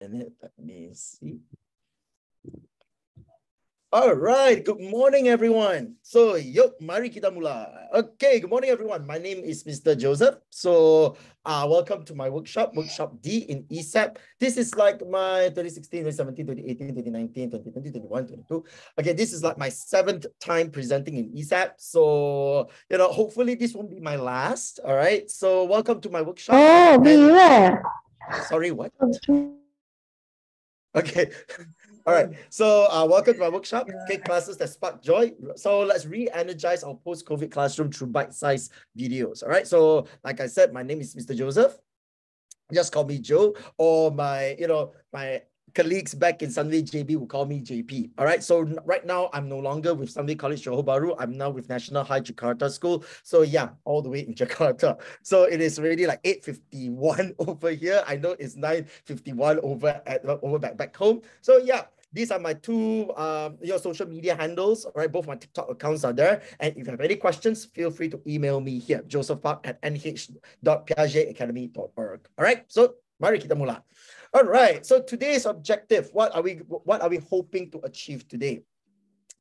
minute. Let me see. All right. Good morning, everyone. So, yuk, mari kita mula. Okay. Good morning, everyone. My name is Mr. Joseph. So, welcome to my workshop D in ESAP. This is like my 2016, 2017, 2018, 2019, 2020, 2021, 2022. Okay. This is like my 7th time presenting in ESAP. So, hopefully this won't be my last. All right. So, welcome to my workshop. Oh, yeah. Sorry, what? Okay. All right. So welcome to my workshop, okay, classes that spark joy. So let's re-energize our post-COVID classroom through bite-sized videos. All right. So like I said, my name is Mr. Joseph. Just call me Joe, or my colleagues back in Sunway JB will call me JP. All right. So right now I'm no longer with Sunway College Johor Bahru. I'm now with National High Jakarta School. So yeah, all the way in Jakarta. So it is already like 8:51 over here. I know it's 9:51 over back home. So yeah. These are my two social media handles. All right, both my TikTok accounts are there. And if you have any questions, feel free to email me here, josephpark@nh.piagetacademy.org. All right, so mari kita mula. All right, so today's objective, what are we hoping to achieve today?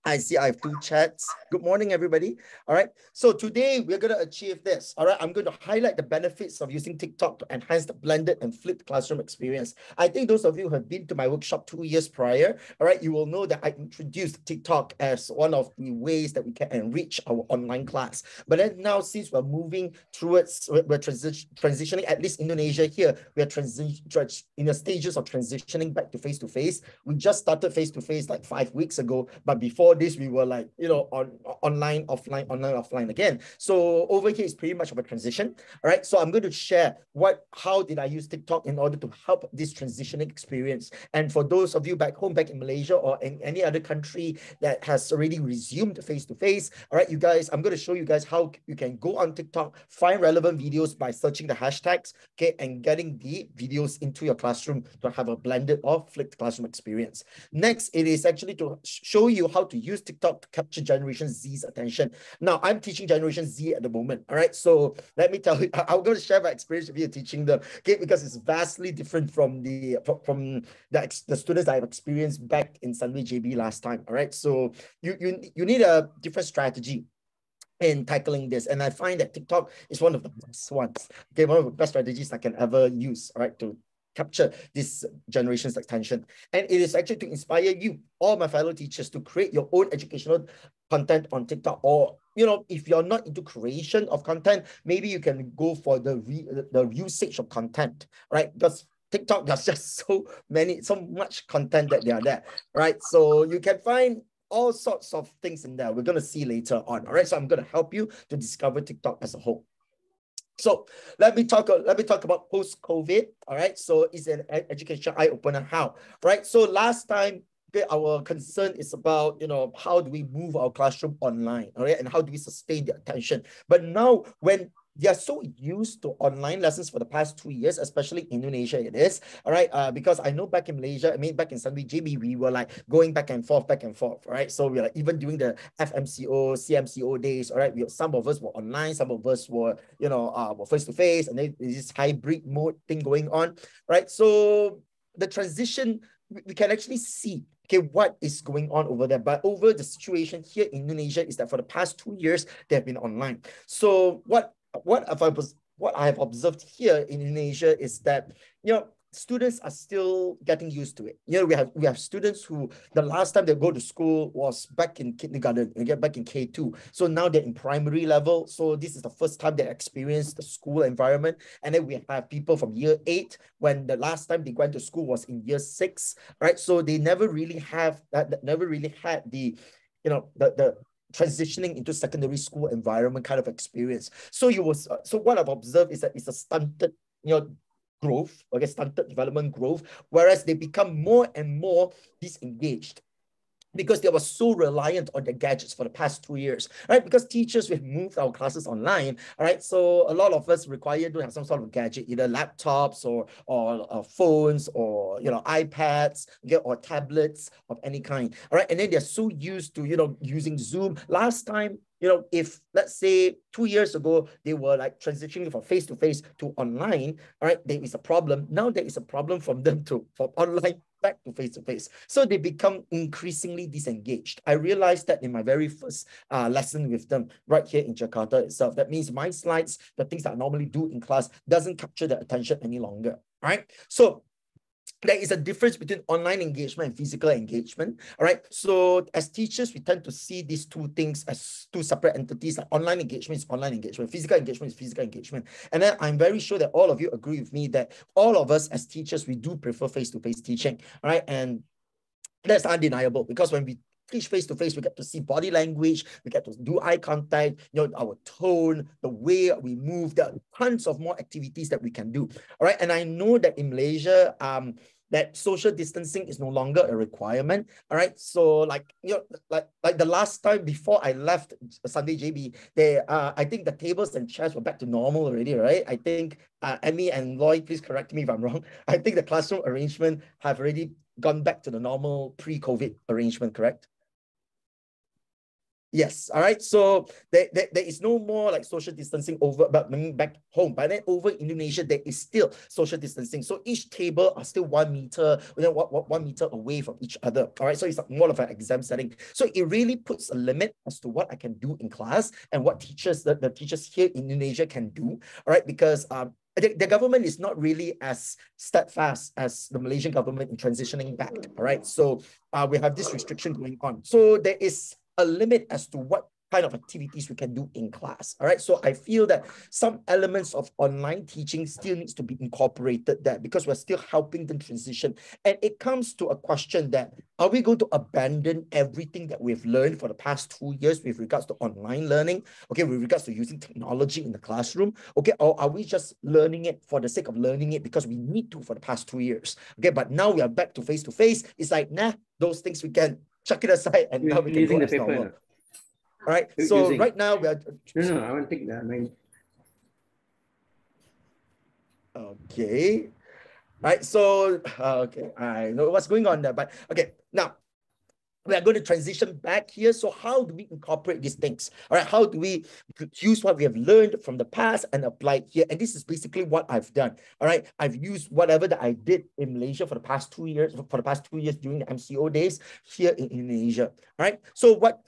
I see I have 2 chats. Good morning, everybody. All right. So today we're going to achieve this. All right. I'm going to highlight the benefits of using TikTok to enhance the blended and flipped classroom experience. I think those of you who have been to my workshop 2 years prior, all right, you will know that I introduced TikTok as one of the ways that we can enrich our online class. But then now, since we're moving towards, we're transitioning, at least Indonesia here, we are in the stages of transitioning back to face-to-face. We just started face-to-face like 5 weeks ago, but before this we were like online offline again. So over here is pretty much of a transition. All right, so I'm going to share how did I use TikTok in order to help this transitioning experience. And for those of you back in Malaysia or in any other country that has already resumed face-to-face, all right, you guys, I'm going to show you guys how you can go on TikTok, find relevant videos by searching the hashtags, okay, and getting the videos into your classroom to have a blended or flipped classroom experience. Next, it is actually to show you how to use TikTok to capture Generation Z's attention. Now, I'm teaching Generation Z at the moment, all right? So let me tell you, I'm going to share my experience with you teaching them, okay? Because it's vastly different from the students I have experienced back in Sunway JB last time, all right? So you need a different strategy in tackling this. And I find that TikTok is one of the best ones, okay? One of the best strategies I can ever use, all right, to capture this generation's attention. And it is actually to inspire you, all my fellow teachers, to create your own educational content on TikTok. Or, if you're not into creation of content, maybe you can go for the usage of content, right? Because TikTok, there's just so much content that they are there, right? So you can find all sorts of things in there. We're going to see later on, all right? So I'm going to help you to discover TikTok as a whole. So let me talk about post-COVID, all right? So it's an education eye-opener. How, right? So last time, okay, our concern is about, how do we move our classroom online, all right? And how do we sustain the attention? But now, when they are so used to online lessons for the past 2 years, especially in Indonesia, it is, all right? Because I know back in Malaysia, back in Sunway JB, we were like going back and forth, all right? So we're like, even during the FMCO, CMCO days, all right? Some of us were online, some of us were, were face-to-face, and then there's this hybrid mode thing going on, right? So the transition, we can actually see, okay, what is going on over there. But over the situation here in Indonesia is that for the past 2 years, they have been online. So what I have observed here in Indonesia is that, students are still getting used to it. We have students who the last time they go to school was back in kindergarten, and get back in K2. So now they're in primary level. So this is the first time they experience the school environment. And then we have people from year 8 when the last time they went to school was in year 6, right? So they never really had the transitioning into secondary school environment kind of experience. So what I've observed is that it's a stunted, growth, okay, stunted development growth, whereas they become more and more disengaged, because they were so reliant on the gadgets for the past 2 years, right? Because teachers, we've moved our classes online, all right? So a lot of us require to have some sort of gadget, either laptops or phones or, iPads, okay, or tablets of any kind, all right? And then they're so used to, using Zoom. Last time, if let's say 2 years ago, they were like transitioning from face-to-face to online, all right, there is a problem. Now there is a problem from them from online back to face-to-face. So they become increasingly disengaged. I realized that in my very first lesson with them right here in Jakarta itself. That means my slides, the things that I normally do in class, doesn't capture their attention any longer, all right? So there is a difference between online engagement and physical engagement. All right. So as teachers, we tend to see these two things as two separate entities. Like online engagement is online engagement, physical engagement is physical engagement. And then I'm very sure that all of you agree with me that all of us as teachers, we do prefer face-to-face teaching. All right. And that's undeniable, because when we teach face-to-face, we get to see body language, we get to do eye contact, our tone, the way we move. There are tons of more activities that we can do. All right. And I know that in Malaysia, that social distancing is no longer a requirement. All right. So like the last time before I left Sunday JB, I think the tables and chairs were back to normal already, right? I think Emmy and Lloyd, please correct me if I'm wrong. I think the classroom arrangement have already gone back to the normal pre-COVID arrangement, correct? Yes, all right. So there is no more like social distancing back home. But then over Indonesia, there is still social distancing. So each table are still 1 meter, 1 meter away from each other. All right. So it's more of an exam setting. So it really puts a limit as to what I can do in class and what the teachers here in Indonesia can do. All right, because the government is not really as steadfast as the Malaysian government in transitioning back. All right. So we have this restriction going on. So there is a limit as to what kind of activities we can do in class. All right. So I feel that some elements of online teaching still needs to be incorporated there, because we're still helping them transition. And it comes to a question that, are we going to abandon everything that we've learned for the past 2 years with regards to online learning? Okay, with regards to using technology in the classroom? Okay, or are we just learning it for the sake of learning it because we need to for the past 2 years? Okay, but now we are back to face-to-face. It's like, nah, those things we can chuck it aside and now we can go as normal. All right. So right now we are. No, I want to take that. Okay. Right. So okay, I know what's going on there, but okay. Now we are going to transition back here. So how do we incorporate these things? All right. How do we use what we have learned from the past and apply it here? And this is basically what I've done. All right. I've used whatever that I did in Malaysia for the past 2 years, during the MCO days here in Indonesia. All right. So what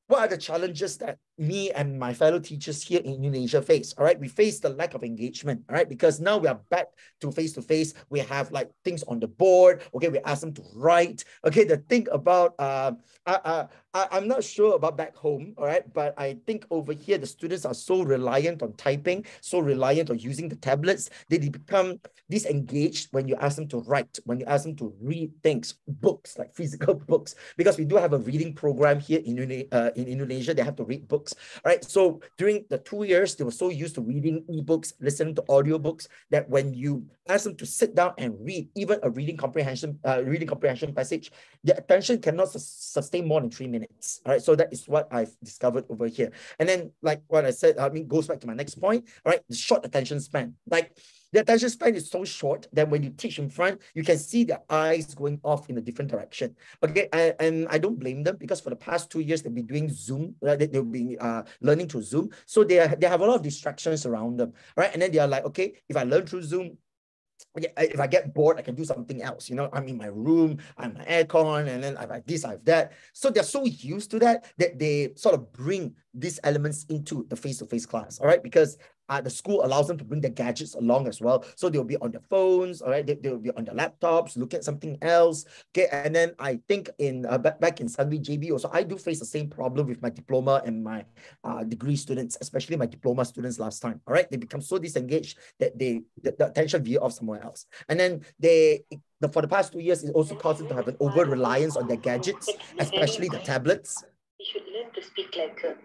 are the challenges that me and my fellow teachers here in Indonesia face? All right, we face the lack of engagement, all right, because now we are back to face-to-face. We have like things on the board. Okay, we ask them to write. Okay, the thing about I'm not sure about back home, all right, but I think over here the students are so reliant on typing, so reliant on using the tablets, they become disengaged when you ask them to write, when you ask them to read things, books, like physical books, because we do have a reading program here in Indonesia. They have to read books. All right. So during the 2 years, they were so used to reading ebooks, listening to audiobooks, that when you ask them to sit down and read even a reading comprehension passage, their attention cannot sustain more than 3 minutes. All right. So that is what I've discovered over here. And then, like what I said, goes back to my next point. All right. The short attention span. Like, the attention span is so short that when you teach in front, you can see their eyes going off in a different direction. Okay, and I don't blame them, because for the past 2 years, they've been doing Zoom, right? They'll be learning through Zoom. So they have a lot of distractions around them, right? And then they are like, okay, if I learn through Zoom, if I get bored, I can do something else. I'm in my room, I'm my aircon, and then I have this, I have that. So they're so used to that they sort of bring these elements into the face-to-face class, all right? Because the school allows them to bring their gadgets along as well. So they'll be on their phones, all right? They'll be on their laptops, look at something else. Okay, and then I think in back in Sunway JB also, I do face the same problem with my diploma and my degree students, especially my diploma students last time, all right? They become so disengaged that the attention veer off somewhere else. And then for the past 2 years, it also caused them to have an over-reliance on their gadgets, especially the tablets. You should learn to speak like her.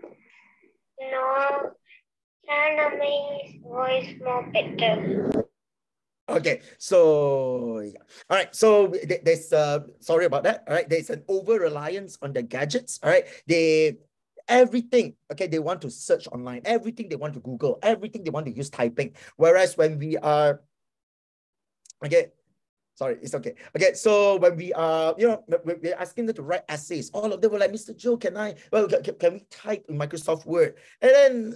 No, Sana makes voice more better. Okay, so yeah. All right, so there's sorry about that. All right, there's an over-reliance on the gadgets. All right, everything, okay, they want to search online, everything they want to Google, everything they want to use typing. Whereas when we are, okay, Sorry, it's okay. Okay, so when we are, we're asking them to write essays, all of them were like, Mr. Joe, can we type in Microsoft Word? And then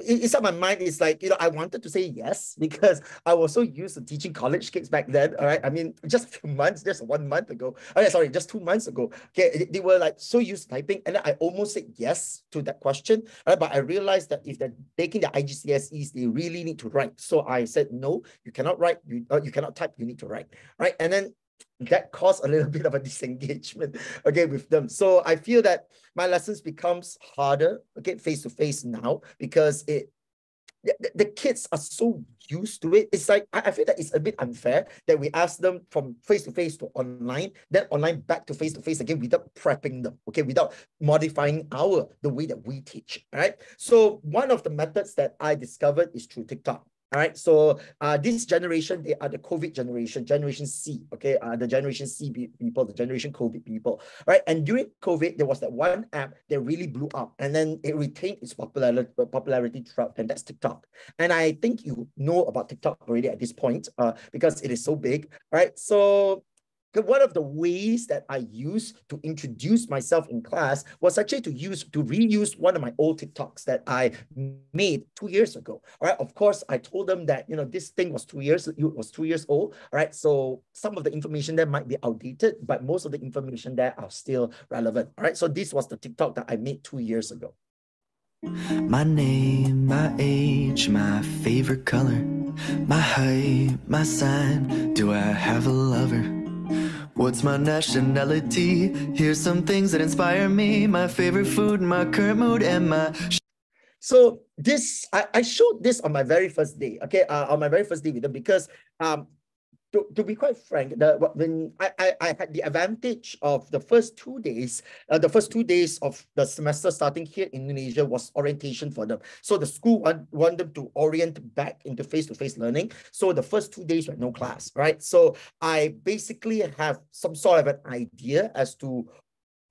inside my mind, it's like, I wanted to say yes, because I was so used to teaching college kids back then, all right? I mean, just a few months, just 1 month ago. Okay, sorry, just 2 months ago. Okay, they were like so used to typing, and then I almost said yes to that question, right? But I realized that if they're taking the IGCSEs, they really need to write. So I said, no, you cannot write, you cannot type, you need to write, right? And then that caused a little bit of a disengagement, okay, with them. So I feel that my lessons becomes harder, okay, face-to-face now, because the kids are so used to it. It's like, I feel that it's a bit unfair that we ask them from face-to-face to online, then online back to face-to-face again without prepping them, okay, without modifying the way that we teach, all right? So one of the methods that I discovered is through TikTok. All right, so this generation, they are the COVID generation, Generation C, okay? The Generation C people, the Generation COVID people, right? And during COVID, there was that one app that really blew up, and then it retained its popularity throughout, and that's TikTok. And I think you know about TikTok already at this point, because it is so big, right? So one of the ways that I used to introduce myself in class was actually to reuse one of my old TikToks that I made 2 years ago. All right. Of course, I told them that, this thing was 2 years old. All right. So some of the information there might be outdated, but most of the information there are still relevant. All right. So this was the TikTok that I made 2 years ago. My name, my age, my favorite color, my height, my sign, do I have a lover? What's my nationality? Here's some things that inspire me, my favorite food, my current mood, and my... So this, I showed this on my very first day, okay, on my very first day with them, because to be quite frank, when I had the advantage of the first 2 days, of the semester starting here in Indonesia was orientation for them. So the school want them to orient back into face-to-face learning. So the first 2 days were no class, right? So I basically have some sort of an idea as to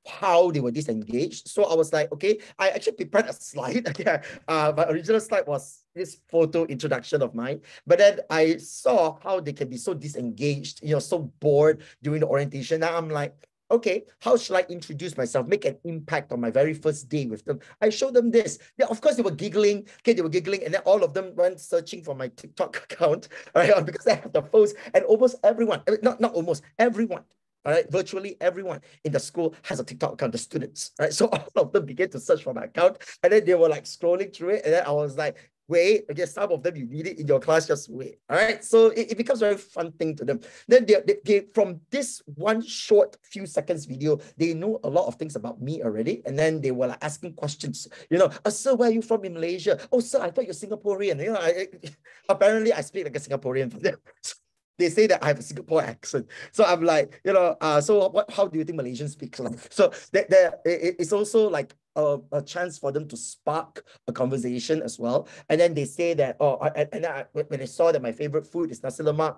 how they were disengaged. So I was like, okay, I actually prepared a slide. Okay, my original slide was this photo introduction of mine, but then I saw how they can be so disengaged, so bored during the orientation. Now I'm like, okay, how should I introduce myself, make an impact on my very first day with them? I showed them this. Yeah, of course, they were giggling. Okay, they were giggling, and then all of them went searching for my TikTok account, right? Because I have the post, and almost everyone, not almost everyone, all right, virtually everyone in the school has a TikTok account, the students, right? So all of them began to search for my account, and then they were like scrolling through it, and then I was like, wait, okay, some of them you need it in your class, just wait, all right? So it becomes a very fun thing to them. Then they from this one short few seconds video, they know a lot of things about me already, and then they were like asking questions, sir, where are you from in Malaysia? Oh, sir, I thought you're Singaporean. Apparently I speak like a Singaporean for them. They say that I have a Singapore accent. So I'm like, so how do you think Malaysians speak like? So it's also like a chance for them to spark a conversation as well. And then they say that, when they saw that my favorite food is nasi lemak.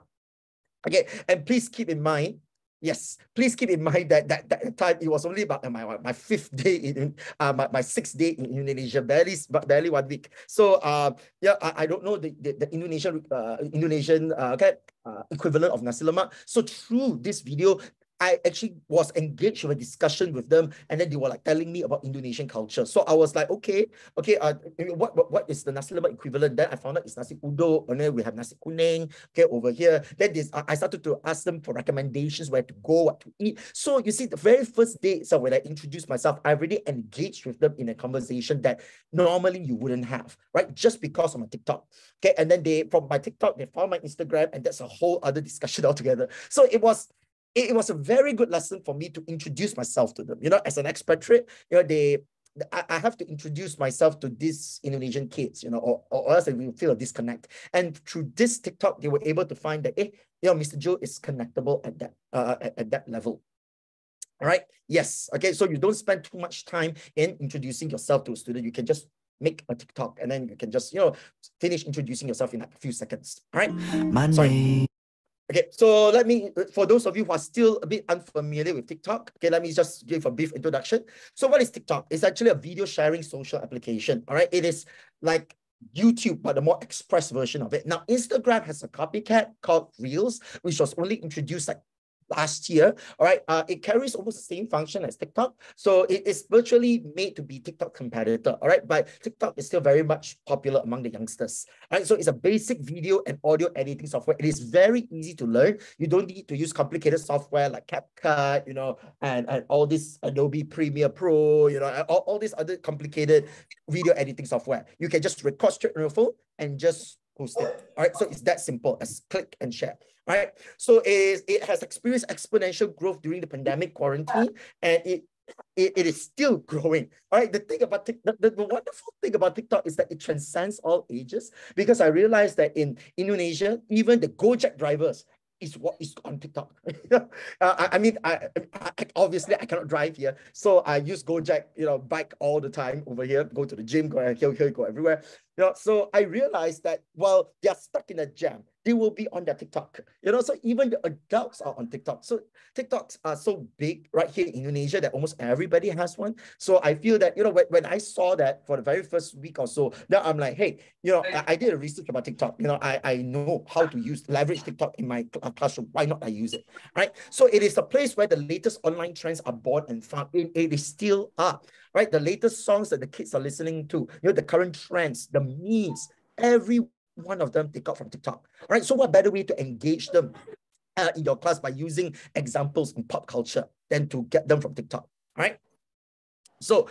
Okay, and please keep in mind, yes, please keep in mind that that time it was only about my fifth day in my sixth day in Indonesia, barely 1 week. So yeah, I don't know the Indonesian equivalent of nasi lemak. So through this video, I actually was engaged in a discussion with them, and then they were like telling me about Indonesian culture. So I was like, okay, what is the nasi lemak equivalent? Then I found out it's nasi uduk, and then we have nasi kuning, okay, over here. Then I started to ask them for recommendations, where to go, what to eat. So you see, the very first day, so when I introduced myself, I already engaged with them in a conversation that normally you wouldn't have, right? Just because of my TikTok. Okay, and then from my TikTok, they found my Instagram, and that's a whole other discussion altogether. So it was a very good lesson for me to introduce myself to them. As an expatriate, I have to introduce myself to these Indonesian kids, or else they will feel a disconnect. And through this TikTok, they were able to find that, Mr. Joe is connectable at that level. All right. Yes. Okay. So you don't spend too much time in introducing yourself to a student. You can just make a TikTok, and then you can just, finish introducing yourself in like a few seconds. All right. Sorry. Okay, so for those of you who are still a bit unfamiliar with TikTok, okay, let me just give a brief introduction. So what is TikTok? It's actually a video sharing social application, all right? It is like YouTube, but a more express version of it. Now, Instagram has a copycat called Reels, which was only introduced like last year. All right, it carries almost the same function as TikTok, so it is virtually made to be TikTok competitor. All right, but TikTok is still very much popular among the youngsters. All right, so it's a basic video and audio editing software. It is very easy to learn. You don't need to use complicated software like CapCut, you know, and all this Adobe Premiere Pro, you know, all these other complicated video editing software. You can just record straight on your phone and just post it. All right, so it's that simple as click and share. Right, so it has experienced exponential growth during the pandemic quarantine, and it is still growing. All right, the thing about TikTok, the wonderful thing about TikTok is that it transcends all ages, because I realized that in Indonesia, even the Gojek drivers is what is on TikTok. I mean, obviously I cannot drive here, so I use Gojek, you know, bike all the time over here, go to the gym, go here, go everywhere. You know, so I realized that while they're stuck in a jam, they will be on their TikTok. You know, so even the adults are on TikTok. So TikToks are so big right here in Indonesia that almost everybody has one. So I feel that, you know, when I saw that for the very first week or so, now I'm like, hey, you know, I did a research about TikTok. You know, I know how to leverage TikTok in my classroom. Why not I use it, right? So it is a place where the latest online trends are born and found. It is still up, right? The latest songs that the kids are listening to, you know, the current trends, the memes, every one of them take out from TikTok. All right, so what better way to engage them in your class by using examples in pop culture than to get them from TikTok. All right, so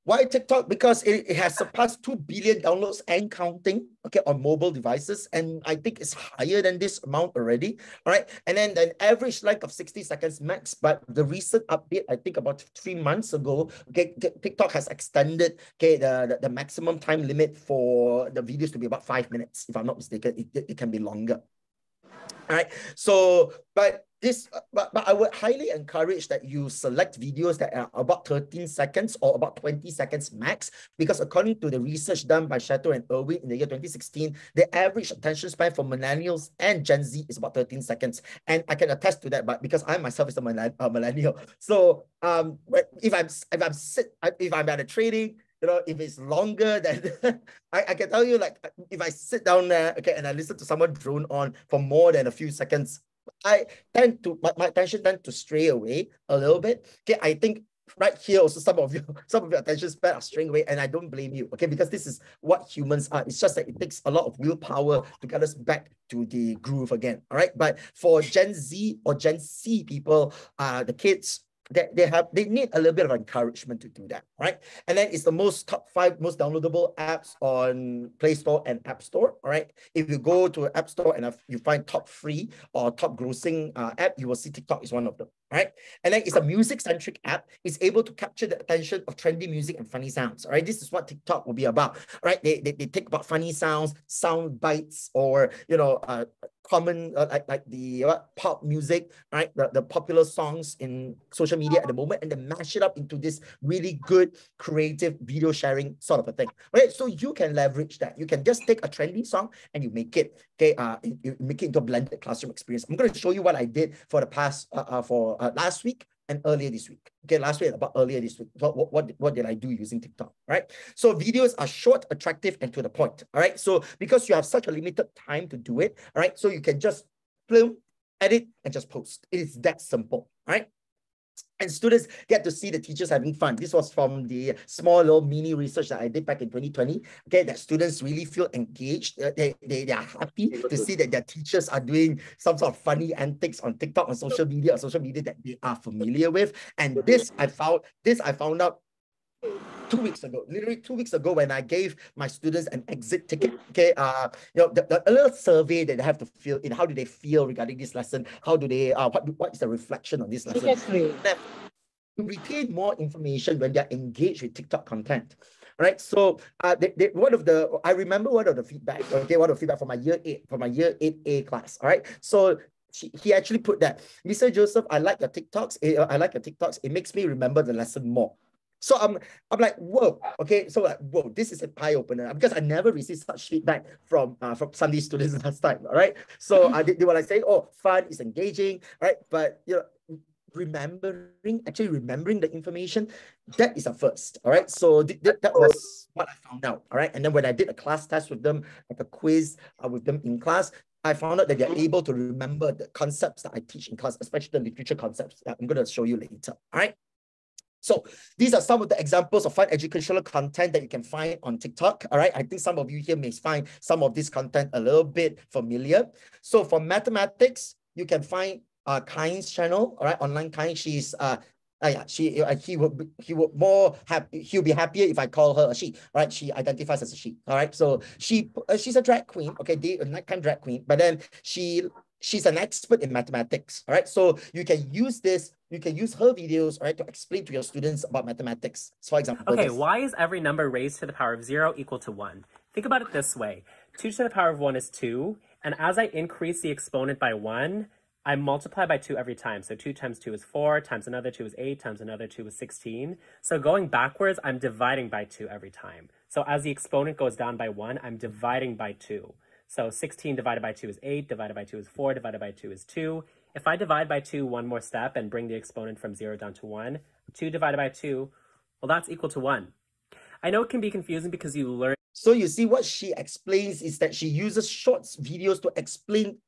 why TikTok? Because it has surpassed 2 billion downloads and counting, okay, on mobile devices. And I think it's higher than this amount already, all right? And then an average length of 60 seconds max. But the recent update, I think about 3 months ago, okay, TikTok has extended, okay, the maximum time limit for the videos to be about 5 minutes. If I'm not mistaken, it can be longer. All right, so, but I would highly encourage that you select videos that are about 13 seconds or about 20 seconds max, because according to the research done by Shato and Irwin in the year 2016, the average attention span for millennials and Gen Z is about 13 seconds. And I can attest to that, but because I myself is a millennial. So if I'm at a trading, you know, if it's longer than, I can tell you, like, if I sit down there, okay, and I listen to someone drone on for more than a few seconds, my attention tends to stray away a little bit. Okay, I think right here also some of your attention span are straying away, and I don't blame you, okay, because this is what humans are. It's just that it takes a lot of willpower to get us back to the groove again. All right, but for Gen Z or Gen C people, the kids, they need a little bit of encouragement to do that, right? And then it's the top 5 most downloadable apps on Play Store and App Store. All right, if you go to App Store and you find top free or top grossing app, you will see TikTok is one of them. All right, and then it's a music-centric app. It's able to capture the attention of trendy music and funny sounds. All right, this is what TikTok will be about. All right, they take about funny sounds, sound bites, or, you know, common like the pop music, right? The popular songs in social media at the moment, and then mash it up into this really good creative video sharing sort of a thing. Right? So you can leverage that. You can just take a trendy song and you make it, okay, you make it into a blended classroom experience. I'm going to show you what I did for the past last week and earlier this week. Okay, last week about earlier this week. What did I do using TikTok? Right? So videos are short, attractive, and to the point. All right. So because you have such a limited time to do it, all right, so you can just film, edit, and just post. It is that simple. All right. And students get to see the teachers having fun. This was from the small little mini research that I did back in 2020. Okay, that students really feel engaged. They are happy to see that their teachers are doing some sort of funny antics on TikTok, on social media that they are familiar with. And this I found out 2 weeks ago, literally 2 weeks ago, when I gave my students an exit ticket. Okay, you know, a little survey that they have to fill in. How do they feel regarding this lesson? How do they what is the reflection on this lesson? To retain more information when they're engaged with TikTok content. Right, so I remember one of the feedback. Okay, one of the feedback from my year 8A class. All right, so he actually put that, Mr. Joseph, I like your TikToks. It makes me remember the lesson more. So I'm like, whoa, okay. So like, whoa, this is an eye opener, because I never received such feedback from Sunday students last time. All right. So they were like saying, oh, fun is engaging, right? But you know, remembering the information, that is a first. All right. So that was what I found out. All right. And then when I did a class test with them, like a quiz with them in class, I found out that they're able to remember the concepts that I teach in class, especially the literature concepts that I'm going to show you later. All right. So these are some of the examples of fun educational content that you can find on TikTok. All right. I think some of you here may find some of this content a little bit familiar. So for mathematics, you can find Kyne's channel. All right. Online Kyne. She's he'll be happier if I call her a she. All right. She identifies as a she. All right. So she's a drag queen. Okay. A nighttime drag queen. But then she's an expert in mathematics. All right. So you can use this. You can use her videos, all right, to explain to your students about mathematics. So for example, okay, why is every number raised to the power of 0 equal to 1? Think about it this way. 2 to the power of 1 is 2. And as I increase the exponent by 1, I multiply by 2 every time. So 2 times 2 is 4, times another 2 is 8, times another 2 is 16. So going backwards, I'm dividing by 2 every time. So as the exponent goes down by 1, I'm dividing by 2. So 16 divided by 2 is 8, divided by 2 is 4, divided by 2 is 2. If I divide by 2 one more step and bring the exponent from 0 down to 1, 2 divided by 2, well, that's equal to 1. I know it can be confusing because you learn. So you see what she explains is that she uses short videos to explain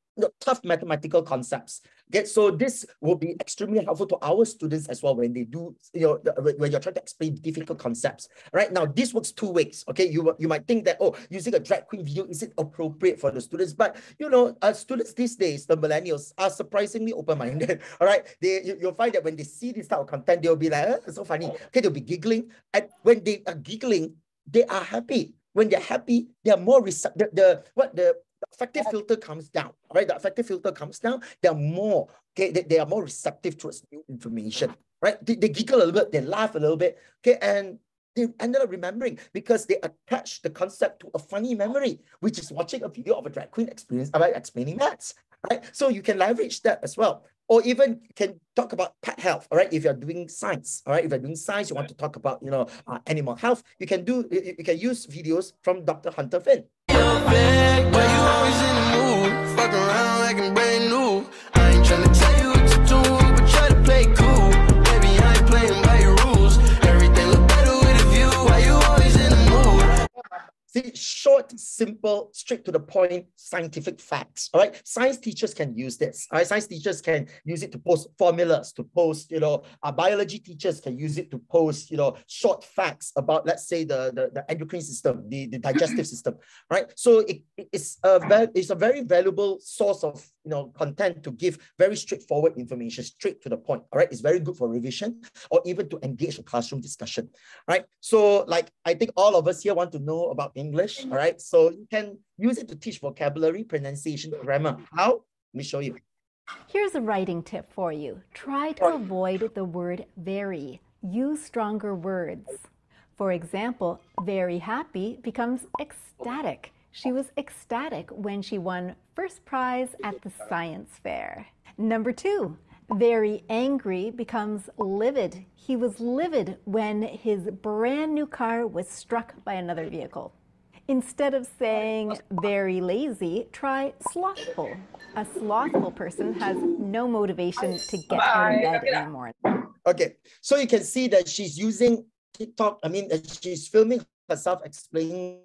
tough mathematical concepts. Okay, so this will be extremely helpful to our students as well when they do, when you're trying to explain difficult concepts. Right now, this works two ways. Okay, you might think that, oh, using a drag queen video, is it appropriate for the students? But students these days, the millennials, are surprisingly open-minded. All right, you'll find that when they see this type of content, they'll be like, it's so funny. Okay, they'll be giggling, and when they are giggling, they are happy. When they're happy, they are more receptive. The affective filter comes down, right? The affective filter comes down. They're more, okay, they are more receptive towards new information, right? They giggle a little bit, they laugh a little bit, okay, and they ended up remembering because they attach the concept to a funny memory, which is watching a video of a drag queen experience about explaining maths, right? So you can leverage that as well. Or even you can talk about pet health, all right? If you're doing science, all right? If you're doing science, you want to talk about, animal health, you can use videos from Dr. Hunter Finn. See, short, simple, straight to the point, scientific facts, all right? Science teachers can use this, all right? Science teachers can use it to post formulas, to post, our biology teachers can use it to post, short facts about, let's say, the endocrine system, the digestive system, right? So it's a very valuable source of, content to give very straightforward information, straight to the point, all right? It's very good for revision or even to engage a classroom discussion, right? So, I think all of us here want to know about English, all right? So you can use it to teach vocabulary, pronunciation, grammar. How? Let me show you. Here's a writing tip for you. Try to avoid the word very. Use stronger words. For example, very happy becomes ecstatic. She was ecstatic when she won first prize at the science fair. Number 2, very angry becomes livid. He was livid when his brand new car was struck by another vehicle. Instead of saying very lazy, try slothful. A slothful person has no motivation to get out of bed anymore. Okay, so you can see that she's using TikTok. She's filming herself explaining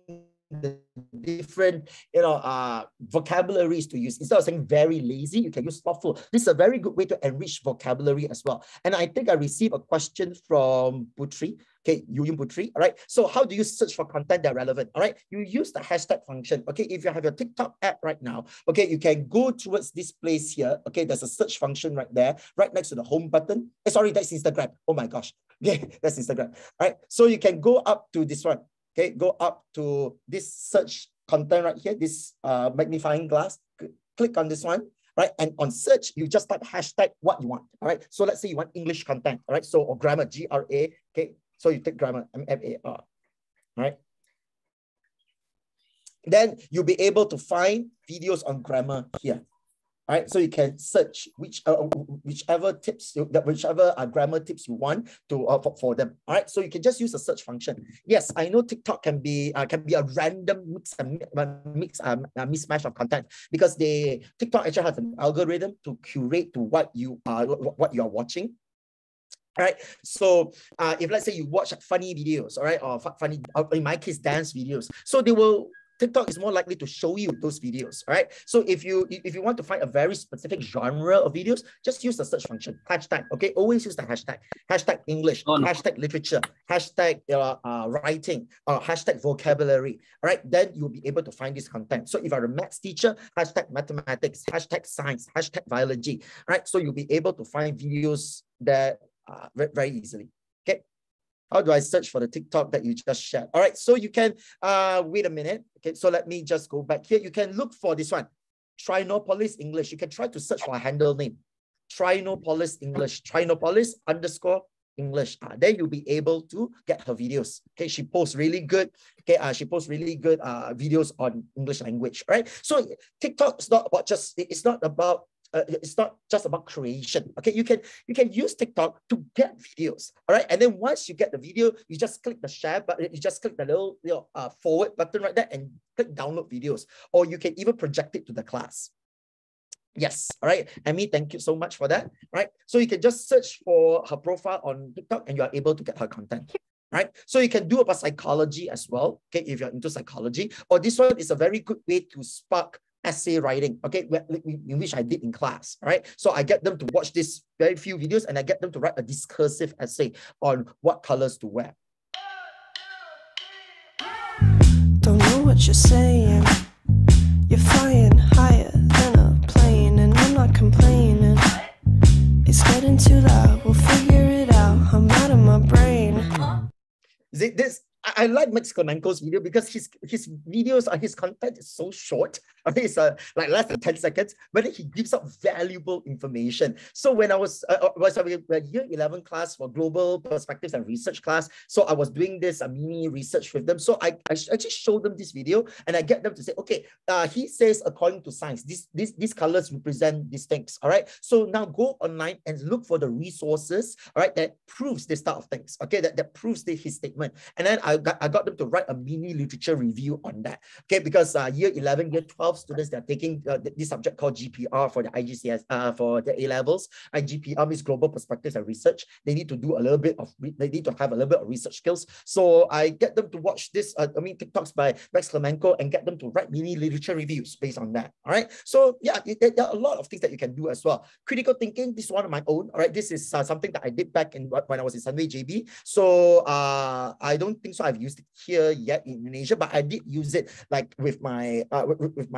the different vocabularies to use. Instead of saying very lazy, you can use thoughtful. This is a very good way to enrich vocabulary as well. And I think I received a question from Putri, okay, Yuyun Putri, all right? So how do you search for content that are relevant, all right? You use the hashtag function, okay? If you have your TikTok app right now, okay, you can go towards this place here, okay? There's a search function right there, right next to the home button. Sorry, that's Instagram. Oh my gosh. Okay, that's Instagram, all right? So you can go up to this one. Okay, go up to this search content right here, this magnifying glass. Click on this one, right? And on search, you just type hashtag what you want, all right? So let's say you want English content, all right? So, or grammar, G-R-A, okay? So you take grammar, M-F-A-R, all right? Then you'll be able to find videos on grammar here. All right, so you can search whichever grammar tips you want to for them. All right, so you can just use a search function. Yes, I know TikTok can be a random mismatch of content because TikTok actually has an algorithm to curate to what you are watching. All right. So if let's say you watch funny videos, all right, or funny, in my case, dance videos, so TikTok is more likely to show you those videos, all right? So if you want to find a very specific genre of videos, just use the search function, hashtag, okay? Always use the hashtag. Hashtag English, hashtag literature, hashtag writing, or hashtag vocabulary, all right? Then you'll be able to find this content. So if you're a maths teacher, hashtag mathematics, hashtag science, hashtag biology, all right? So you'll be able to find videos that very easily, okay? How do I search for the TikTok that you just shared? All right, so you can, wait a minute. Okay, so let me just go back here. You can look for this one, Trinopolis English. You can try to search for a handle name, Trinopolis English, Trinopolis_English. Then you'll be able to get her videos. Okay, she posts really good. Okay, she posts really good videos on English language. Right. So TikTok is not about it's not just about creation. Okay, you can use TikTok to get videos. All right, and then once you get the video, you just click the share button. You just click the little forward button right there and click download videos, or you can even project it to the class. Yes, all right. Amy, thank you so much for that. Right, so you can just search for her profile on TikTok, and you are able to get her content. Right, so you can do about psychology as well. Okay, if you're into psychology, or this one is a very good way to spark essay writing, okay, in which I did in class, all right? So I get them to watch this very few videos, and I get them to write a discursive essay on what colors to wear. Don't know what you're saying. You're flying higher than a plane, and I'm not complaining. It's getting too loud, we'll figure it out. I'm out of my brain. I like Max Clemenco's video because his videos, his content is so short. It's like less than 10 seconds, but he gives out valuable information. So when I was a year 11 class for global perspectives and research class, so I was doing this mini research with them. So I actually showed them this video, and I get them to say, okay, he says according to science, these colors represent these things. All right. So now go online and look for the resources, all right, that proves this type of things. Okay, that proves his statement. And then I got them to write a mini literature review on that. Okay, because year 11, year 12 students, they're taking this subject called GPR for the IGCS, for the A-levels. GPR means Global Perspectives and Research. They need to do a little bit of, they need to have a little bit of research skills. So I get them to watch this, TikToks by Max Clemenco, and get them to write mini literature reviews based on that. All right. So yeah, there are a lot of things that you can do as well. Critical thinking, this is one of my own. All right. This is something that I did back in when I was in Sunway JB. So I don't think so I've used it here yet in Indonesia, but I did use it like with my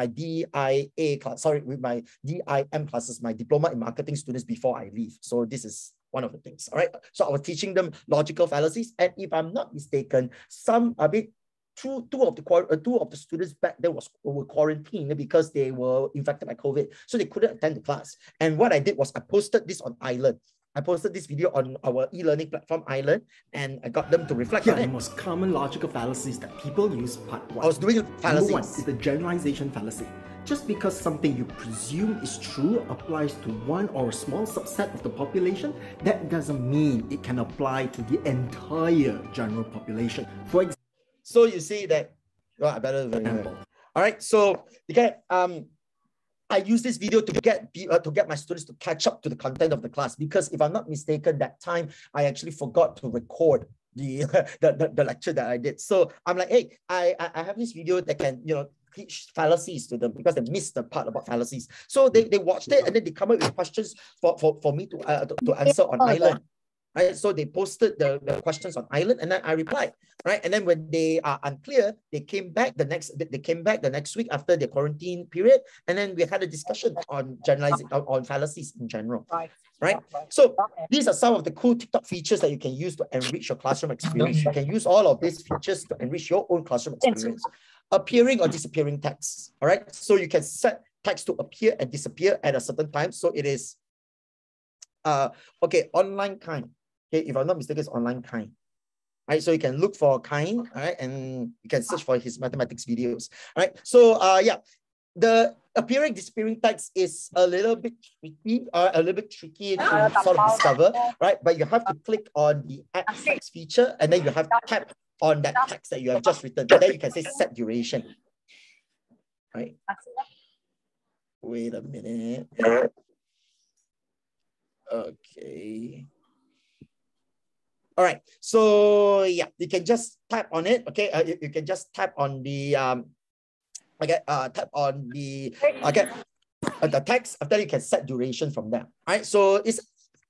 DIA class, with my DIM classes, my diploma in marketing students before I leave. So this is one of the things. All right. So I was teaching them logical fallacies, and if I'm not mistaken, two of the students back then were quarantined because they were infected by COVID, so they couldn't attend the class. And what I did was I posted this on Island. I posted this video on our e-learning platform Island, and I got them to reflect on it. The most common logical fallacies that people use, part 1. I was doing fallacies. Number 1 is the generalization fallacy. Just because something you presume is true applies to one or a small subset of the population, that doesn't mean it can apply to the entire general population. For example, so you see that, I better. All right, so okay, I use this video to get my students to catch up to the content of the class, because if I'm not mistaken, that time I actually forgot to record the lecture that I did. So I'm like, hey, I have this video that can teach fallacies to them, because they missed the part about fallacies. So they watched it, and then they come up with questions for me to answer on Island. Right, so they posted the questions on Island, and then I replied. Right, and then when they are unclear, they came back the next week after the quarantine period, and then we had a discussion on generalizing on fallacies in general. Right, so these are some of the cool TikTok features that you can use to enrich your classroom experience. You can use all of these features to enrich your own classroom experience. Appearing or disappearing text. All right, so you can set text to appear and disappear at a certain time. So it is online kind. Okay, if I'm not mistaken, it's online kind. Right, so you can look for kind, all right, and you can search for his mathematics videos. All right, so the appearing, disappearing text is a little bit tricky, to sort of discover, right? But you have to click on the add text feature, and then you have to tap on that text that you have just written. Then you can say set duration. Right? Wait a minute. Okay. All right. So yeah, you can just tap on it. Okay. You can just tap on the tap on the the text. After you can set duration from there. All right. So it's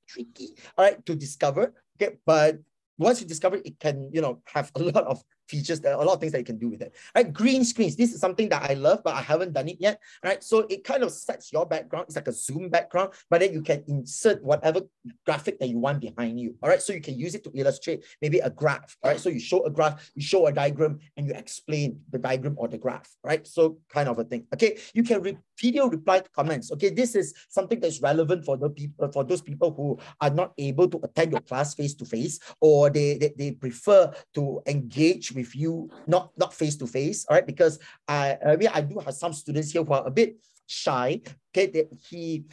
tricky, all right, to discover. Okay, but once you discover it, it can, you know, have a lot of features, a lot of things that you can do with it. Right, green screens. This is something that I love, but I haven't done it yet. Right, so it kind of sets your background. It's like a Zoom background, but then you can insert whatever graphic that you want behind you. All right, so you can use it to illustrate maybe a graph. All right, so you show a graph, you show a diagram, and you explain the diagram or the graph. Right, so kind of a thing. Okay, you can video reply to comments. Okay, this is something that's relevant for the people, for those people who are not able to attend your class face to face, or they prefer to engage with you not face to face. All right, because I mean, I do have some students here who are a bit shy. Okay, that he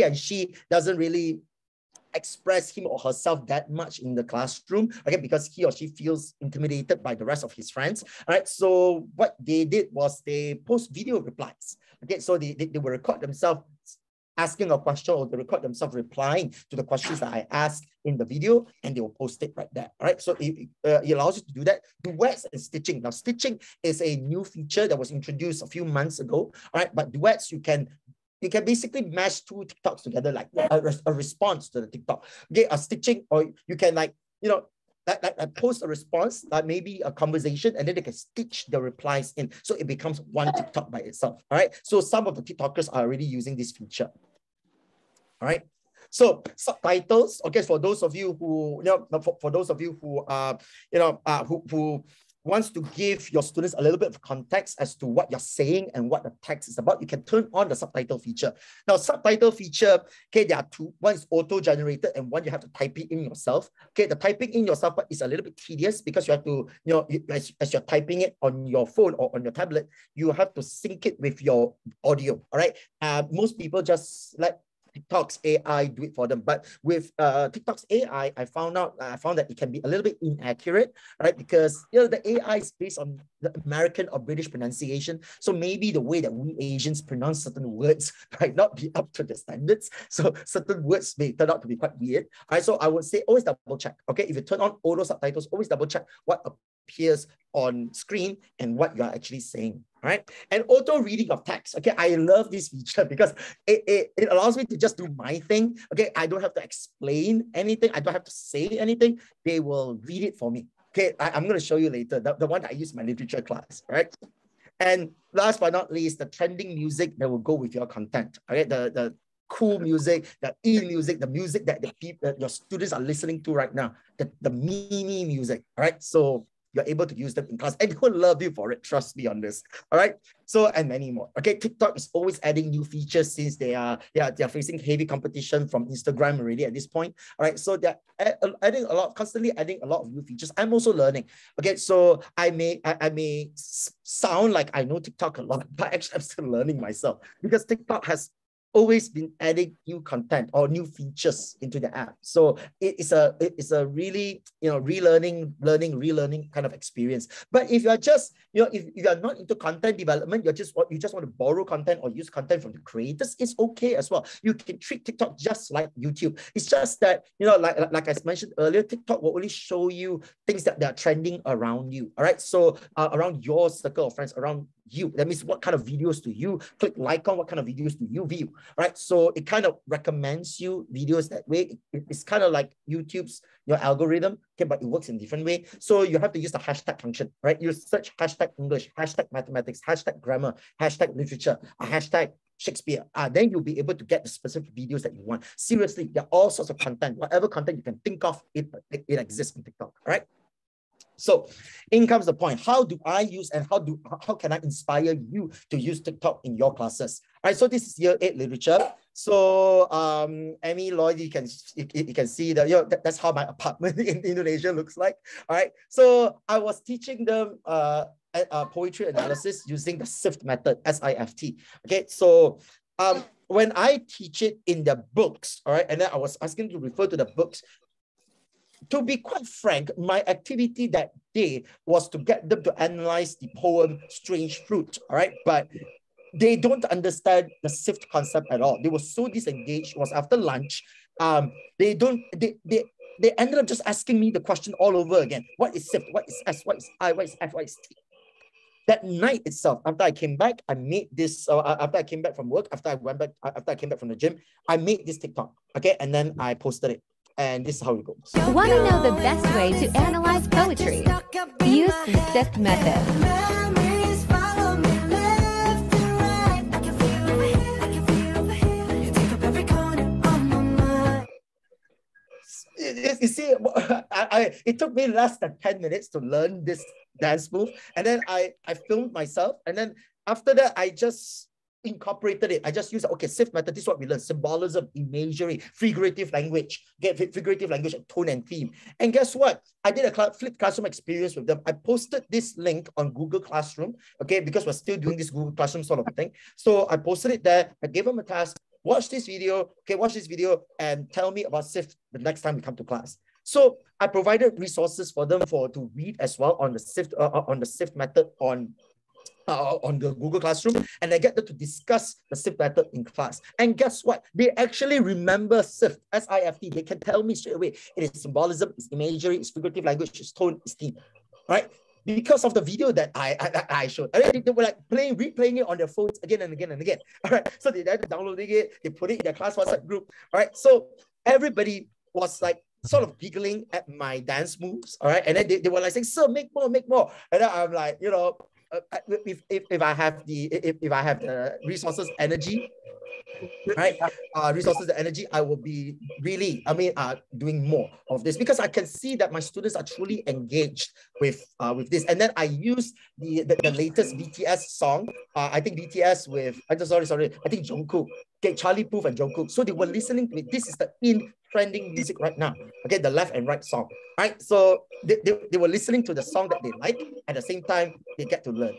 and she doesn't really express him or herself that much in the classroom, okay, because he or she feels intimidated by the rest of his friends. All right, so what they did was they post video replies. Okay, so they will record themselves asking a question, or they record themselves replying to the questions that I asked in the video, and they will post it right there. All right, so it allows you to do that. Duets and stitching. Now, stitching is a new feature that was introduced a few months ago. All right, but duets, you can basically mash two TikToks together, like a response to the TikTok. Okay, a stitching, or you can, like, you know, like post a response, like maybe a conversation, and then they can stitch the replies in, so it becomes one TikTok by itself. All right, so some of the TikTokers are already using this feature. All right, so subtitles. Okay, for those of you who, you know, for those of you who you know, who wants to give your students a little bit of context as to what you're saying and what the text is about, you can turn on the subtitle feature. Now, subtitle feature, okay, there are two. One is auto-generated, and one you have to type it in yourself. Okay, the typing in yourself is a little bit tedious, because you have to, you know, as you're typing it on your phone or on your tablet, you have to sync it with your audio. All right, most people just let TikTok's AI do it for them, but with TikTok's AI, I found that it can be a little bit inaccurate, right? Because, you know, the AI is based on the American or British pronunciation, so maybe the way that we Asians pronounce certain words might not be up to the standards. So certain words may turn out to be quite weird. All right, so I would say always double check. Okay, if you turn on auto subtitles, always double check what appears on screen and what you are actually saying. All right, and auto reading of text. Okay, I love this feature because it allows me to just do my thing. Okay, I don't have to explain anything. I don't have to say anything. They will read it for me. Okay, I'm going to show you later, the one that I use in my literature class. All right, and last but not least, the trending music that will go with your content. All right, the cool music, the music, the music that your students are listening to right now, the meme music. All right, so you're able to use them in class, and they will love you for it. Trust me on this. All right. So, and many more. Okay, TikTok is always adding new features, since they are facing heavy competition from Instagram already at this point. All right. So they're adding constantly adding a lot of new features. I'm also learning. Okay, so I may sound like I know TikTok a lot, but actually I'm still learning myself, because TikTok has always been adding new content or new features into the app. So it's a really, you know, relearning kind of experience. But if you're just, you know, if you are not into content development, you just want to borrow content or use content from the creators, it's okay as well. You can treat TikTok just like YouTube. It's just that, you know, like I mentioned earlier, TikTok will only show you things that are trending around you. All right, so around your circle of friends, around you. That means what kind of videos do you click like on? What kind of videos do you view? Right, so it kind of recommends you videos that way. It's kind of like YouTube's your algorithm, okay, but it works in a different way. So you have to use the hashtag function, right? You search hashtag English, hashtag mathematics, hashtag grammar, hashtag literature, hashtag Shakespeare. Then you'll be able to get the specific videos that you want. Seriously, there are all sorts of content. Whatever content you can think of, it exists on TikTok. All right. So in comes the point. How do I use, and how can I inspire you to use TikTok in your classes? All right, so this is year 8 literature. So Amy, Lloyd, you can see that, you know, that's how my apartment in Indonesia looks like. All right, so I was teaching them poetry analysis using the SIFT method, SIFT. Okay, so when I teach it in the books, all right, and then I was asking to refer to the books. To be quite frank, my activity that day was to get them to analyze the poem Strange Fruit, all right? But they don't understand the SIFT concept at all. They were so disengaged. It was after lunch. They they ended up just asking me the question all over again. What is SIFT? What is S? What is I? What is F? What is T? That night itself, after I came back, I made this, after I came back from work, after I came back from the gym, I made this TikTok, okay? And then I posted it. And this is how it goes. Want to know the best way to analyze poetry? Use the SIFT method. You see, it took me less than 10 minutes to learn this dance move. And then I filmed myself. And then after that, I just incorporated it. I just used, okay, SIFT method. This is what we learned. Symbolism, imagery, figurative language. Get figurative language, tone and theme. And guess what? I did a flipped classroom experience with them. I posted this link on Google Classroom, okay, because we're still doing this Google Classroom sort of thing. So I posted it there. I gave them a task. Watch this video, okay, watch this video and tell me about SIFT the next time we come to class. So I provided resources for them to read as well on the SIFT method on the Google Classroom, and I get them to discuss the SIFT method in class. And guess what? They actually remember SIFT, S-I-F-T. They can tell me straight away. It is symbolism, it's imagery, it's figurative language, it's tone, it's theme, right? Because of the video that I showed. They were like replaying it on their phones again and again and again. All right. So they ended up downloading it, they put it in their class WhatsApp group. All right. So everybody was like sort of giggling at my dance moves. All right. And then they were like saying, "Sir, make more, make more." And then I'm like, you know, if I have the resources, energy, right? Resources, the energy, I will be really, doing more of this because I can see that my students are truly engaged with this. And then I use the latest BTS song. I think BTS with, I think Jungkook, okay, Charlie Puth and Jungkook. So they were listening to it. This is the trending music right now. Okay, the left and right song. Right. So they were listening to the song that they like. At the same time, they get to learn.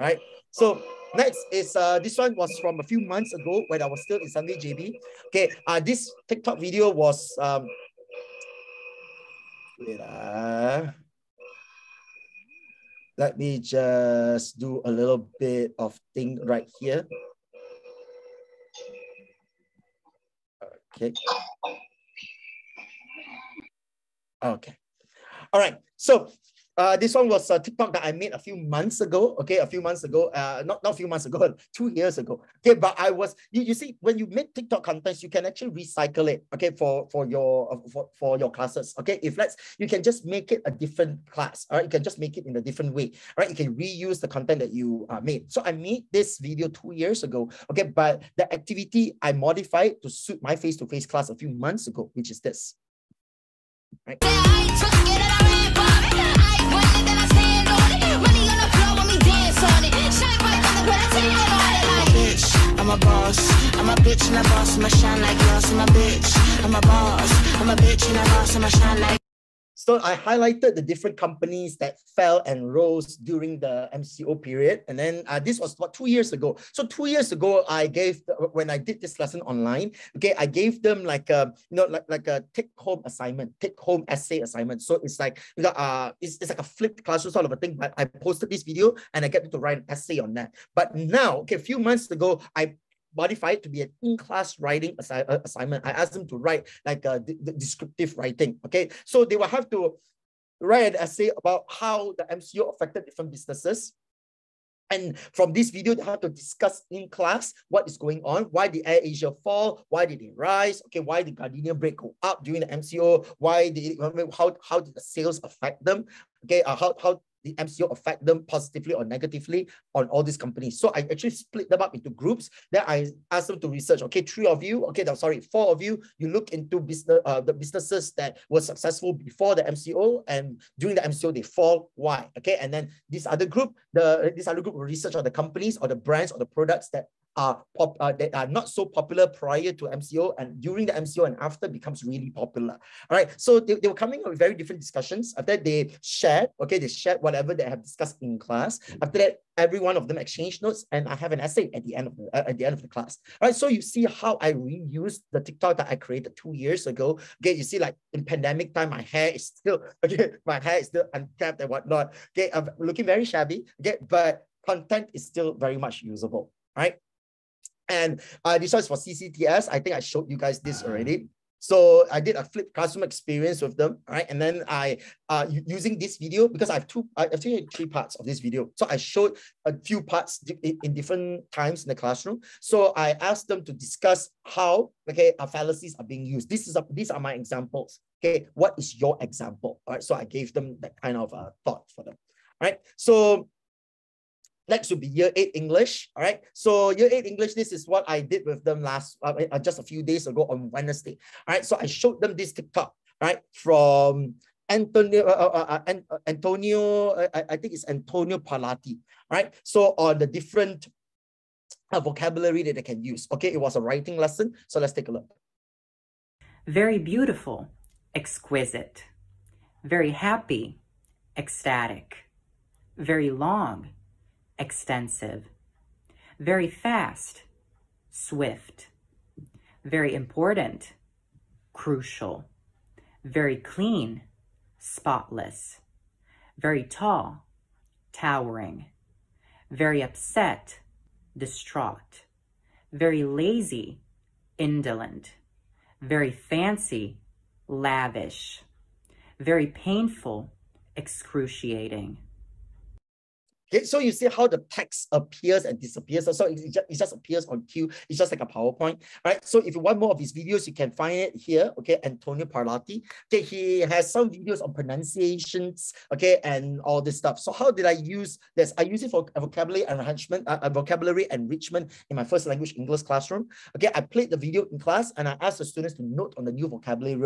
Right. So next is this one was from a few months ago when I was still in Sunway JB. Okay, this TikTok video was let me just do a little bit of thing right here. Okay. Okay. All right. So this one was a TikTok that I made a few months ago. Okay, a few months ago. Not a few months ago, 2 years ago. Okay, but I was you see when you make TikTok contents, you can actually recycle it. Okay, for your classes. Okay, you can just make it a different class. All right, you can just make it in a different way. All right, you can reuse the content that you made. So I made this video 2 years ago. Okay, but the activity I modified to suit my face-to-face class a few months ago, which is this. Right. I'm a boss, I'm a bitch and a boss, I'ma shine like glass. I'm a bitch, I'm a boss, I'm a bitch and a boss, I'ma shine like. So I highlighted the different companies that fell and rose during the MCO period. And then this was what 2 years ago. So 2 years ago, when I did this lesson online, okay, I gave them like a, like a take-home assignment, take-home essay assignment. So it's like, it's like a flipped classroom sort of a thing, but I posted this video and I get them to write an essay on that. But now, okay, a few months ago, I modified to be an in-class writing assignment. I asked them to write like the descriptive writing. Okay, so they will have to write an essay about how the MCO affected different businesses. And from this video, they have to discuss in class what is going on. Why did AirAsia fall? Why did it rise? Okay, why did Gardenia break go up during the MCO? How did the sales affect them? Okay, how the MCO affect them positively or negatively on all these companies. So I actually split them up into groups. Then I asked them to research. Okay, 4 of you, you look into the businesses that were successful before the MCO and during the MCO they fall. Why? Okay, and then this other group will research on the companies or the brands or the products that are not so popular prior to MCO and during the MCO and after becomes really popular. All right, so they were coming up with very different discussions. After that, they shared whatever they have discussed in class. After that, every one of them exchanged notes, and I have an essay at the end of the class. All right, so you see how I reused the TikTok that I created 2 years ago. Okay, you see, like in pandemic time, my hair is still unkept and whatnot. Okay, I'm looking very shabby. Okay, but content is still very much usable. Right. And this one is for CCTS. I think I showed you guys this already. So I did a flipped classroom experience with them, all right? And then I, using this video, because I actually had 3 parts of this video. So I showed a few parts in different times in the classroom. So I asked them to discuss how, okay, fallacies are being used. These are my examples. Okay, what is your example? All right, so I gave them that kind of thought for them. All right, so next would be Year 8 English. All right. So Year 8 English, this is what I did with them just a few days ago on Wednesday. All right. So I showed them this TikTok, right, from Antonio, I think it's Antonio Parlati. All right. So on the different vocabulary that they can use. Okay. It was a writing lesson. So let's take a look. Very beautiful, exquisite. Very happy, ecstatic. Very long, extensive. Very fast, swift. Very important, crucial. Very clean, spotless. Very tall, towering. Very upset, distraught. Very lazy, indolent. Very fancy, lavish. Very painful, excruciating. Okay, so you see how the text appears and disappears. So it just appears on cue. It's just like a PowerPoint, right? So if you want more of his videos, you can find it here. Okay, Antonio Parlati. Okay, he has some videos on pronunciations. Okay, and all this stuff. So how did I use this? I use it for vocabulary enrichment, vocabulary enrichment in my first language English classroom. Okay, I played the video in class and I asked the students to note on the new vocabulary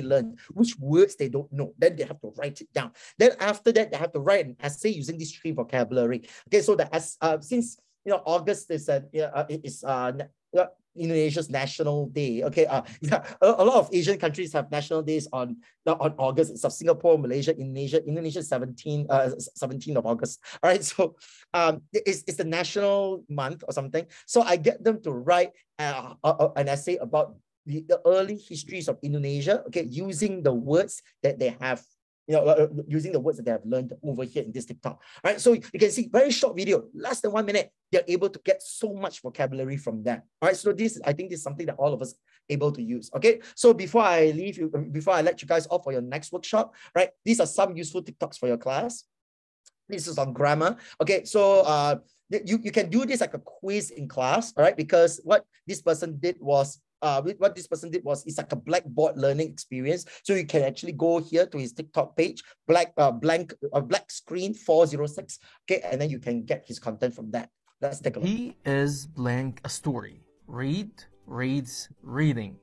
learned, which words they don't know. Then they have to write it down. Then after that, they have to write an essay using these 3 vocabulary. Okay, so since August is Indonesia's National Day. Okay, a lot of Asian countries have national days on August. It's of Singapore, Malaysia, Indonesia 17th of August. All right, so it's the national month or something. So I get them to write an essay about the early histories of Indonesia. Okay, using the words that they have. Using the words that they have learned over here in this TikTok. All right, so you can see very short video, less than 1 minute. They're able to get so much vocabulary from that. All right, so I think this is something that all of us able to use. Okay, so before I let you guys off for your next workshop, right? These are some useful TikToks for your class. This is on grammar. Okay, so you can do this like a quiz in class, all right? Because what this person did was it's like a blackboard learning experience. So you can actually go here to his TikTok page, black screen 406. Okay, and then you can get his content from that. Let's take a look. He is blank a story. Read, reads, reading.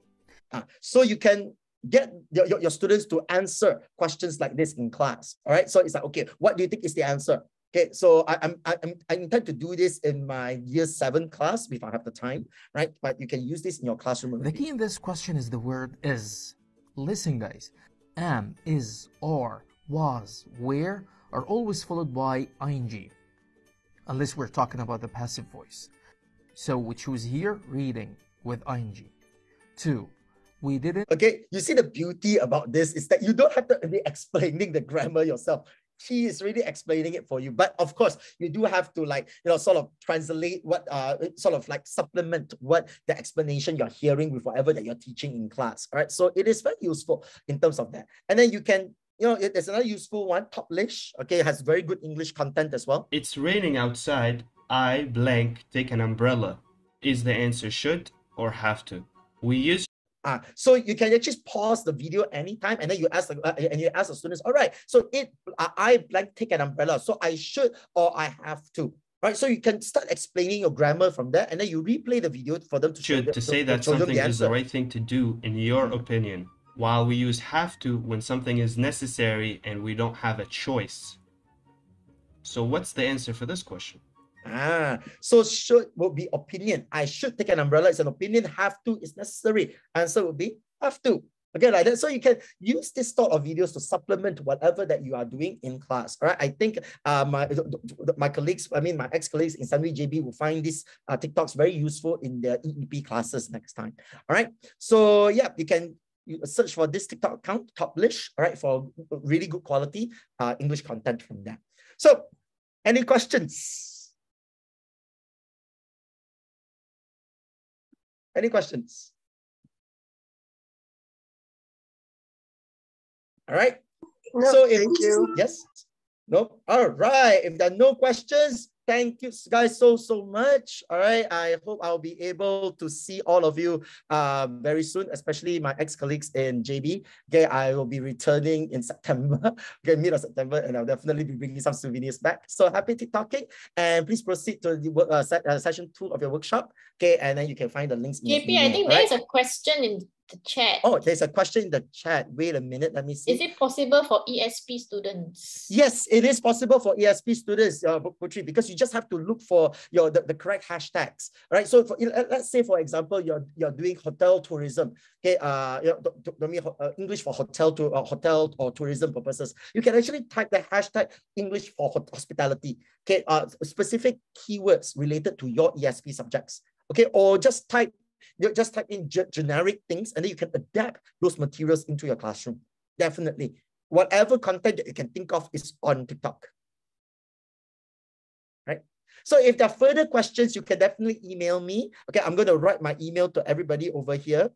So you can get your students to answer questions like this in class. All right. So it's like, okay, what do you think is the answer? Okay, so I intend to do this in my Year 7 class if I have the time, right? But you can use this in your classroom. The key in this question is the word is. Listen, guys. Am, is, are, was, were are always followed by ing, unless we're talking about the passive voice. So we choose here reading with ing. 2. We didn't. Okay, you see the beauty about this is that you don't have to be explaining the grammar yourself. She is really explaining it for you. But of course, you do have to sort of translate what, sort of like supplement what the explanation you're hearing with whatever that you're teaching in class. All right. So it is very useful in terms of that. And then you can, there's another useful one, Toplish. Okay. It has very good English content as well. It's raining outside. I blank take an umbrella. Is the answer should or have to? We use. So you can just pause the video anytime, and then you ask the students, all right, so I blank take an umbrella, so I should or I have to. Right, so you can start explaining your grammar from there, and then you replay the video for them to say that something is the right thing to do in your opinion, while we use have to when something is necessary and we don't have a choice. So what's the answer for this question? So should will be opinion. I should take an umbrella. It's an opinion. Have to is necessary. Answer will be have to. Okay, like that. So you can use this sort of videos to supplement whatever that you are doing in class. All right. I think my colleagues, my ex-colleagues in Sunway JB will find these TikToks very useful in their EEP classes next time. All right. So yeah, you can search for this TikTok account, Toplish, all right, for really good quality English content from there. So any questions? Any questions? All right. No, So if thank you. yes, no. All right. If there are no questions, thank you guys so much. All right. I hope I'll be able to see all of you very soon, especially my ex-colleagues in JB. Okay, I will be returning in September, okay, mid of September, and I'll definitely be bringing some souvenirs back. So happy TikToking, and please proceed to the session 2 of your workshop. Okay, and then you can find the links in your JP, email, I think there is a question in the chat. Oh, there's a question in the chat. Wait a minute, let me see. Is it possible for ESP students? Yes, it is possible for ESP students, Putri, because you just have to look for the correct hashtags, right? So let's say, for example, you're doing hotel tourism, okay? English for hotel or tourism purposes. You can actually type the hashtag English for hospitality, okay? Specific keywords related to your ESP subjects, okay? Or just type in generic things, and then you can adapt those materials into your classroom. Definitely. Whatever content that you can think of is on TikTok. Right? So if there are further questions, you can definitely email me. Okay, I'm going to write my email to everybody over here.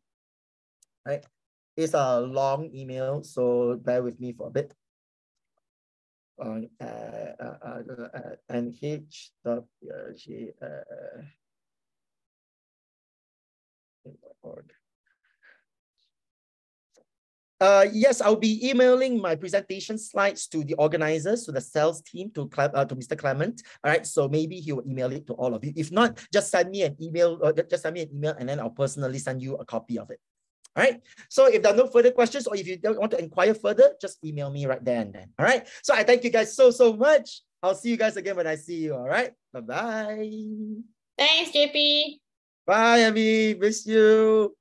Right? It's a long email, so bear with me for a bit. Yes, I'll be emailing my presentation slides to the organizers, to the sales team, to Mr. Clement. All right, so maybe he will email it to all of you. If not, just send me an email, and then I'll personally send you a copy of it. All right, so if there are no further questions, or if you don't want to inquire further, just email me right there and then. All right, so I thank you guys so much. I'll see you guys again when I see you. All right, bye-bye. Thanks, JP. Bye, Abby. Miss you.